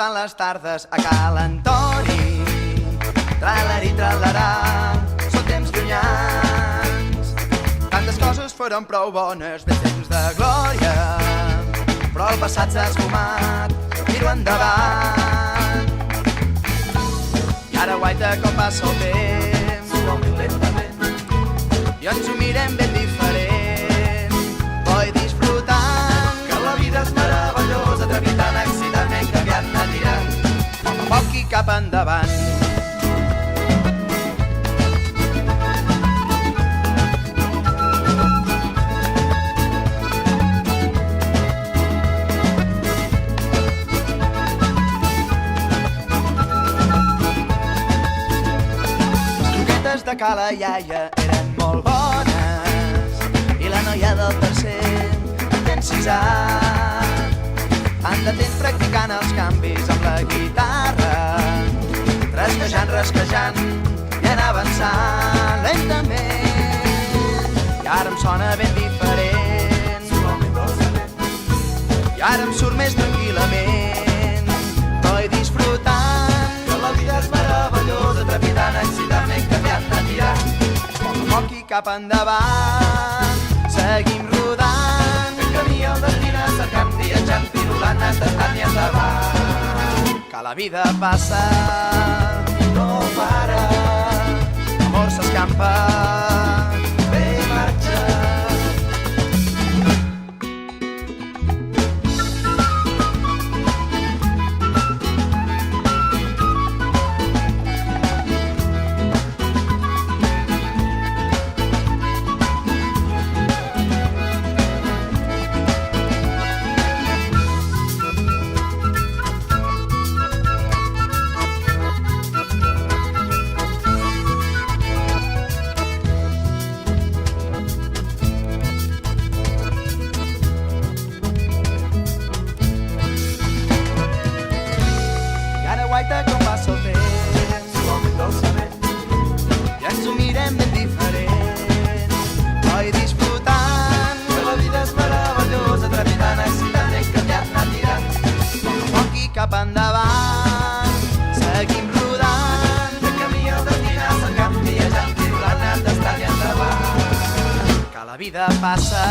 passant les tardes a Cal Antoni. Tralari, tralarà, són temps llunyans. Tantes coses foren prou bones, ben temps de glòria, però el passat s'ha esfumat, miro endavant. I ara guaita com passa el temps, molt lentament, i ens ho mirem ben diferent. Voi disfrutant, que la vida és meravellosa, trepitant, excitant, canviant, tirant, poc a poc i cap endavant. De Cala Iaia eren molt bones i la noia del tercer en sisè han de temps practicant els canvis amb la guitarra, rasquejant, rasquejant i anar avançant lentament. I ara em sona ben diferent, i ara em surt més tranquil·lament, però he disfrutant, que la vida és meravellosa, trepitant, excitant, canviant, tirant, poc a poc i cap endavant. Seguim rodant, el camí al destí cercant, viatjant, pirulant, tastant i endavant. Que la vida passa, no para, l'amor s'escampa, bé marxa. Guaita com passa el temps, suaument dolçament, i ens ho mirem ben diferent. Noi disfrutant, que la vida és meravellosa, trepitant, excitant, canviant, anar tirant, poc a poc i cap endavant. Seguim rodant, el camí al destí cercant, viatjant, pirulant, tastant i endavant. Que la vida passa,